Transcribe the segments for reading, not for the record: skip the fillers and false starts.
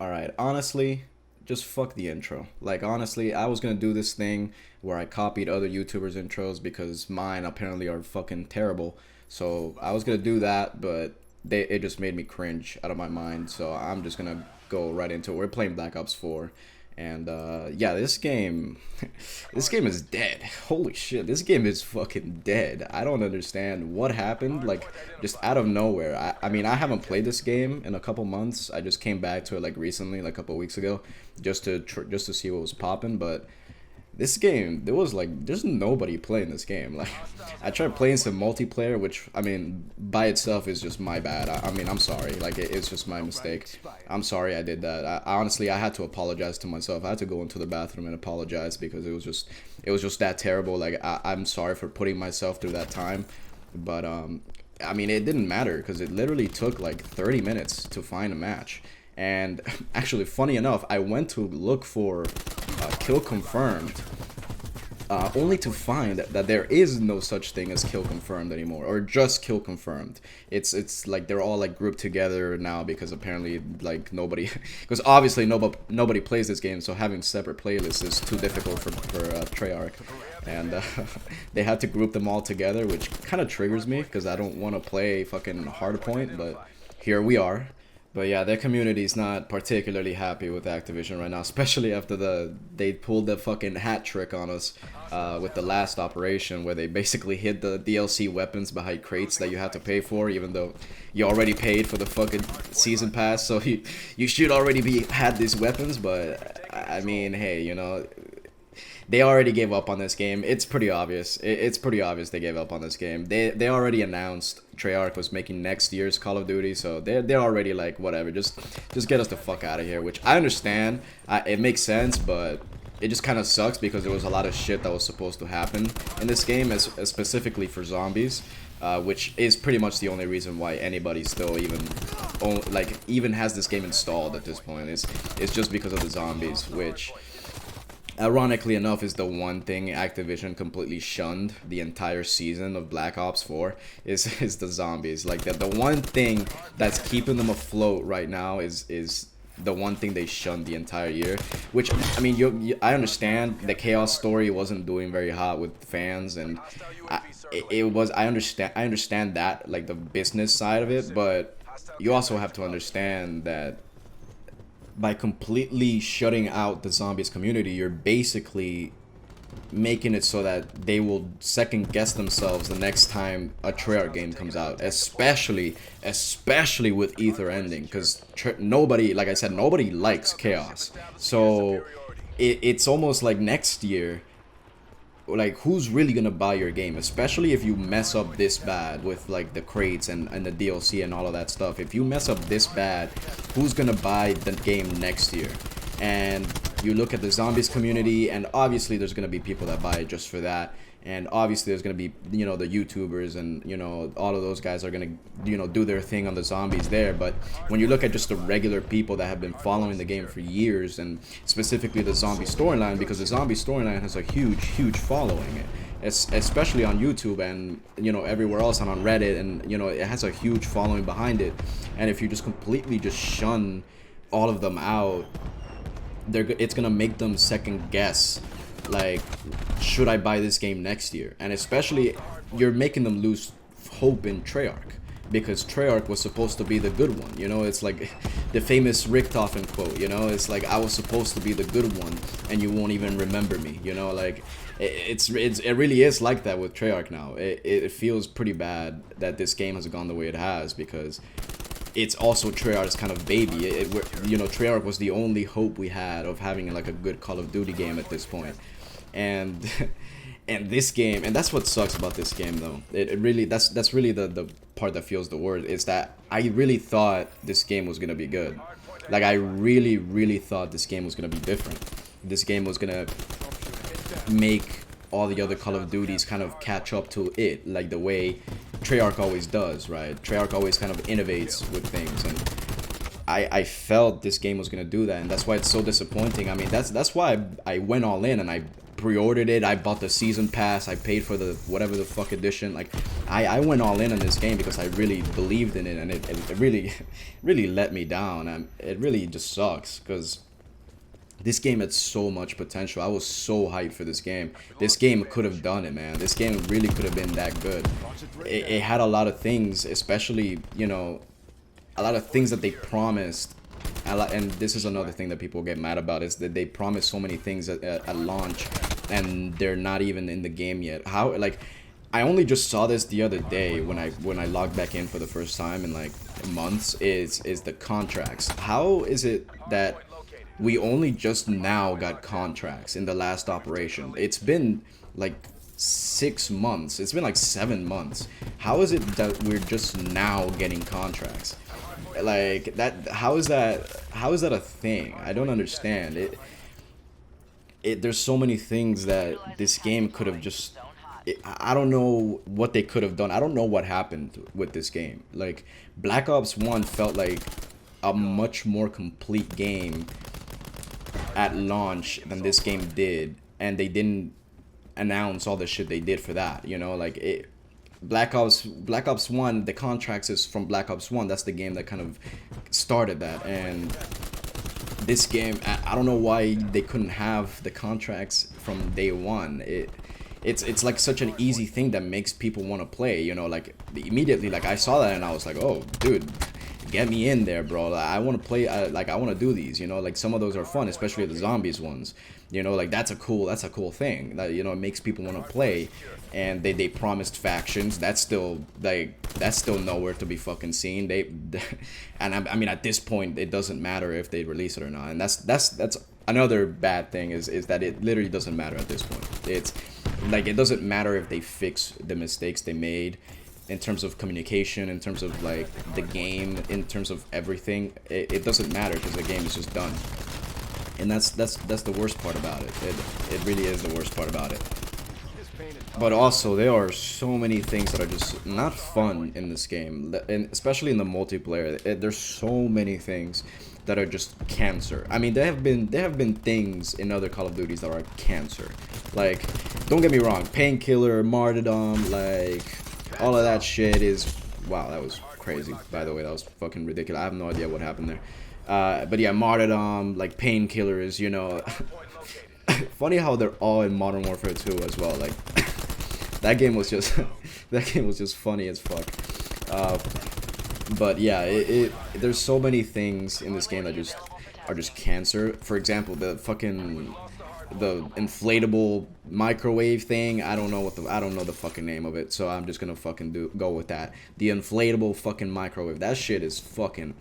Alright, honestly, just fuck the intro. Like, honestly, I was gonna do this thing where I copied other YouTubers' intros because mine apparently are fucking terrible. So I was gonna do that, but it just made me cringe out of my mind. So I'm just gonna go right into it. We're playing Black Ops 4. And yeah, this game, this game is dead. Holy shit, this game is fucking dead. I don't understand what happened. Like, just out of nowhere. I mean, I haven't played this game in a couple months. I just came back to it like recently, like a couple weeks ago, just to see what was popping. But this game, there was like, there's nobody playing this game. Like, I tried playing some multiplayer, which, I mean, by itself is just my bad. I mean, I'm sorry. Like, it's just my mistake. I'm sorry I did that. Honestly, I had to apologize to myself. I had to go into the bathroom and apologize because it was just that terrible. Like, I'm sorry for putting myself through that time. But, I mean, it didn't matter because it literally took like 30 minutes to find a match. And actually, funny enough, I went to look for kill confirmed, only to find that there is no such thing as kill confirmed anymore, or just kill confirmed. It's like they're all like grouped together now because apparently like nobody, because obviously nobody plays this game, so having separate playlists is too difficult for Treyarch, and they had to group them all together, which kind of triggers me because I don't want to play fucking hardpoint, but here we are. But yeah, their community is not particularly happy with Activision right now, especially after they pulled the fucking hat trick on us with the last operation, where they basically hid the DLC weapons behind crates that you had to pay for, even though you already paid for the fucking season pass. So you should already be had these weapons. But I mean, hey, you know, they already gave up on this game. It's pretty obvious. It's pretty obvious they gave up on this game. They already announced Treyarch was making next year's Call of Duty, so they're already like, whatever, just get us the fuck out of here. Which I understand. It makes sense, but it just kind of sucks because there was a lot of shit that was supposed to happen in this game, as specifically for zombies. Which is pretty much the only reason why anybody still even has this game installed at this point. It's just because of the zombies, which ironically enough is the one thing Activision completely shunned the entire season of Black Ops 4 is the zombies. Like the one thing that's keeping them afloat right now is the one thing they shunned the entire year. Which, I mean, I understand the Chaos story wasn't doing very hot with fans, and I understand that, like, the business side of it, but you also have to understand that by completely shutting out the zombies community, you're basically making it so that they will second guess themselves the next time a Treyarch game comes out, especially with Ether ending, because nobody, like I said, nobody likes chaos. So it's almost like next year, like, who's really gonna buy your game, especially if you mess up this bad with like the crates and the DLC and all of that stuff. If you mess up this bad, who's gonna buy the game next year? And you look at the zombies community, and obviously there's gonna be people that buy it just for that, and obviously there's gonna be, you know, the YouTubers, and, you know, all of those guys are gonna, you know, do their thing on the zombies there. But when you look at just the regular people that have been following the game for years, and specifically the zombie storyline, because the zombie storyline has a huge following, especially on YouTube and, you know, everywhere else, and on Reddit, and, you know, it has a huge following behind it. And if you just completely just shun all of them out, it's gonna make them second guess, like, should I buy this game next year? And especially, you're making them lose hope in Treyarch, because Treyarch was supposed to be the good one. You know, it's like the famous Richtofen quote, you know, it's like, I was supposed to be the good one and you won't even remember me, you know. Like, it really is like that with Treyarch now. It feels pretty bad that this game has gone the way it has, because it's also Treyarch's kind of baby. You know, Treyarch was the only hope we had of having like a good Call of Duty game at this point. And and this game, and that's what sucks about this game though. It really, that's really the part that feels the worst, is that I really thought this game was gonna be good. Like, I really thought this game was gonna be different. This game was gonna make all the other Call of Duties kind of catch up to it, like the way Treyarch always does, right? Treyarch always kind of innovates with things, and I felt this game was gonna do that, and that's why it's so disappointing. I mean, that's why I went all in, and I pre-ordered it. I bought the season pass. I paid for the whatever the fuck edition. Like, I went all in on this game because I really believed in it, and it really, really let me down. And it really just sucks because this game had so much potential. I was so hyped for this game. This game could have done it, man. This game really could have been that good. It had a lot of things, especially, you know, a lot of things that they promised. And this is another thing that people get mad about, is that they promise so many things at launch and they're not even in the game yet. How, like, I only just saw this the other day when I logged back in for the first time in like months, is the contracts. How is it that we only just now got contracts in the last operation? It's been like 6 months. It's been like 7 months. How is it that we're just now getting contracts? Like, that, how is that a thing? I don't understand it. There's so many things that this game could have just, I don't know what they could have done. I don't know what happened with this game. Like, Black Ops 1 felt like a much more complete game at launch than this game did, and they didn't announce all the shit they did for that, you know? Like, Black Ops 1, the contracts is from Black Ops 1. That's the game that kind of started that. And this game, I don't know why they couldn't have the contracts from day one. It's like such an easy thing that makes people want to play, you know? Like, immediately, like, I saw that and I was like, oh, dude, get me in there, bro. Like, I want to play, like, I want to do these, you know? Like, some of those are fun, especially the zombies ones, you know? Like, that's a cool thing that, you know, it makes people want to play. And they promised factions. That's still, like, that's still nowhere to be fucking seen. And I mean, at this point, it doesn't matter if they release it or not. And that's another bad thing, is that it literally doesn't matter at this point. It's like, it doesn't matter if they fix the mistakes they made in terms of communication, in terms of like the game, in terms of everything. It doesn't matter because the game is just done. And that's the worst part about it. It really is the worst part about it. But also, there are so many things that are just not fun in this game, and especially in the multiplayer. There's so many things that are just cancer. I mean, there have been things in other Call of Duties that are cancer. Like, don't get me wrong, Painkiller, Martyrdom, like, all of that shit is, wow, that was crazy, by the way. That was fucking ridiculous. I have no idea what happened there. But yeah, Martyrdom, like, Painkillers, you know. Funny how they're all in Modern Warfare 2 as well. Like, that game was just funny as fuck. But yeah, there's so many things in this game that just are just cancer. For example, the inflatable microwave thing. I don't know the fucking name of it, so I'm just gonna fucking go with that. The inflatable fucking microwave. That shit is fucking.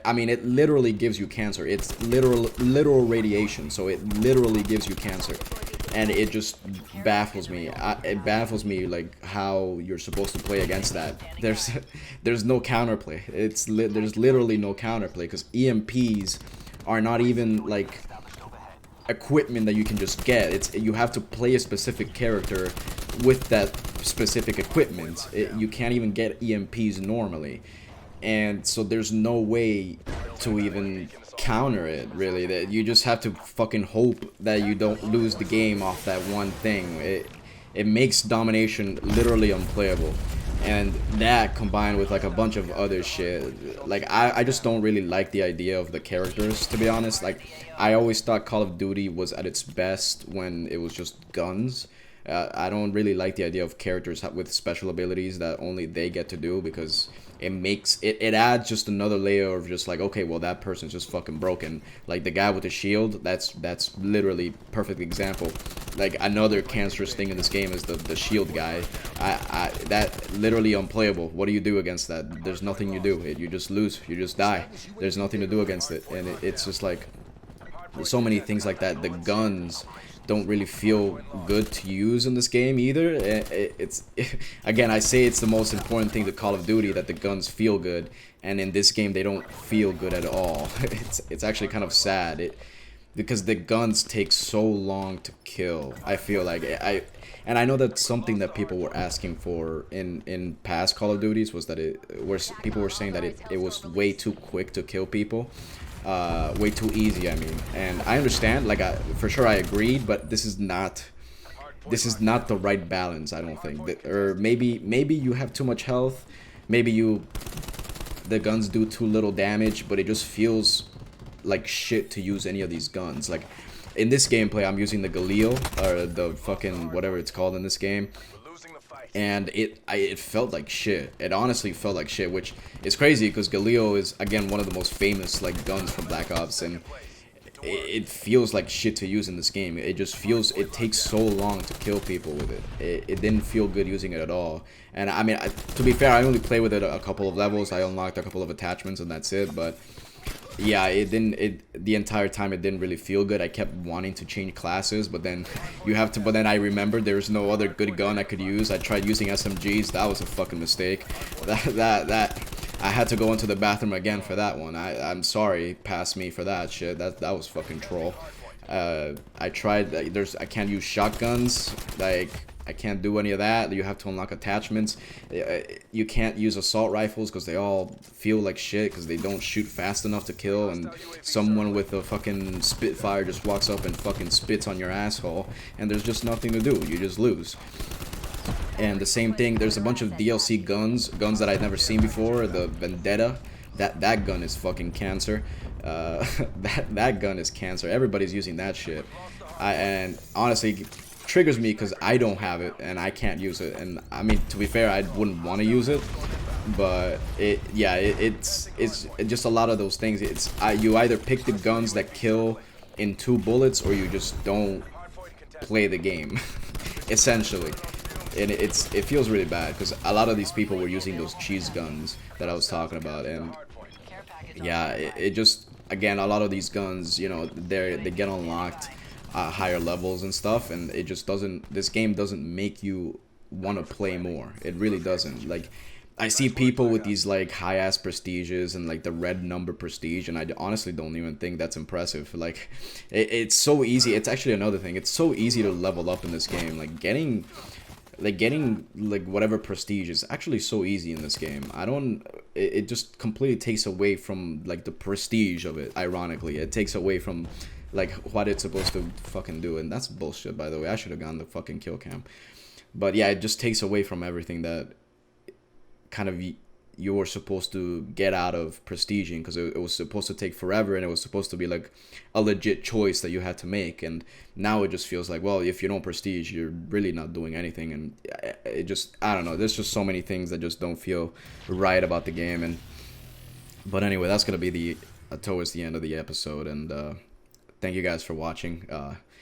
I mean, it literally gives you cancer. It's literal radiation. So it literally gives you cancer, and it just baffles me. It baffles me, like, how you're supposed to play against that. There's no counterplay. There's literally no counterplay, because EMPs are not even like equipment that you can just get. You have to play a specific character with that specific equipment. You can't even get EMPs normally, and so there's no way to even counter it, really. That you just have to fucking hope that you don't lose the game off that one thing. It makes domination literally unplayable. And that, combined with like a bunch of other shit, like, I just don't really like the idea of the characters, to be honest. Like, I always thought Call of Duty was at its best when it was just guns. I don't really like the idea of characters with special abilities that only they get to do, because it adds just another layer of just like, okay, well, that person's just fucking broken. Like, the guy with the shield, that's literally perfect example. Like, another cancerous thing in this game is the shield guy. That literally unplayable. What do you do against that? There's nothing you do. You just lose. You just die. There's nothing to do against it. And it's just like, there's so many things like that. The guns don't really feel good to use in this game either. Again, I say it's the most important thing to Call of Duty, that the guns feel good, and in this game they don't feel good at all. It's actually kind of sad. Because the guns take so long to kill. I feel like and I know that's something that people were asking for in past Call of Duties, was that people were saying that it was way too quick to kill people. Way too easy, I mean. And I understand, like, for sure I agreed, but this is not this is not the right balance. I don't think that, or maybe you have too much health, maybe the guns do too little damage, but it just feels like shit to use any of these guns. Like in this gameplay, I'm using the Galil, or the fucking whatever it's called in this game, and it felt like shit. It honestly felt like shit, which is crazy because Galil is again one of the most famous like guns from Black Ops, and it feels like shit to use in this game. It just feels, it takes so long to kill people with it. It didn't feel good using it at all. And I mean, to be fair, I only played with it a couple of levels. I unlocked a couple of attachments and that's it. But yeah, the entire time it didn't really feel good. I kept wanting to change classes, but then but then I remembered there's no other good gun I could use. I tried using SMGs. That was a fucking mistake. I had to go into the bathroom again for that one. I'm sorry, pass me for that shit. That was fucking troll. I tried. I can't use shotguns. Like I can't do any of that. You have to unlock attachments. You can't use assault rifles because they all feel like shit because they don't shoot fast enough to kill. And someone with a fucking Spitfire just walks up and fucking spits on your asshole, and there's just nothing to do. You just lose. And the same thing, there's a bunch of DLC guns that I'd never seen before. The Vendetta, that gun is fucking cancer. That gun is cancer. Everybody's using that shit. And honestly, it triggers me because I don't have it and I can't use it. And I mean, to be fair, I wouldn't want to use it, but it's just a lot of those things. You either pick the guns that kill in 2 bullets or you just don't play the game, essentially. And it feels really bad because a lot of these people were using those cheese guns that I was talking about, and yeah, it just, again, a lot of these guns, you know, they get unlocked at higher levels and stuff, and it just doesn't, this game doesn't make you want to play more. It really doesn't. Like, I see people with these like high ass prestiges and like the red number prestige, and I honestly don't even think that's impressive. Like it's so easy. It's actually another thing, it's so easy to level up in this game. Like getting like whatever prestige is actually so easy in this game. It just completely takes away from like the prestige of it. Ironically, it takes away from like what it's supposed to fucking do, and that's bullshit, by the way. I should have gone the fucking kill cam. But yeah, it just takes away from everything that kind of you were supposed to get out of prestiging, because it was supposed to take forever, and it was supposed to be like a legit choice that you had to make. And now it just feels like, well, if you don't prestige, you're really not doing anything. And it just, I don't know, there's just so many things that just don't feel right about the game. And but anyway, that's gonna be towards the end of the episode. And thank you guys for watching.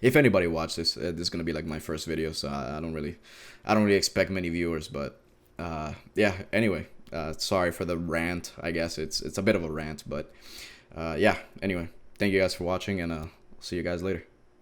If anybody watched this, this is gonna be like my first video, so I don't really expect many viewers. But yeah, anyway, sorry for the rant. I guess it's a bit of a rant, but yeah, anyway, thank you guys for watching, and I'll see you guys later.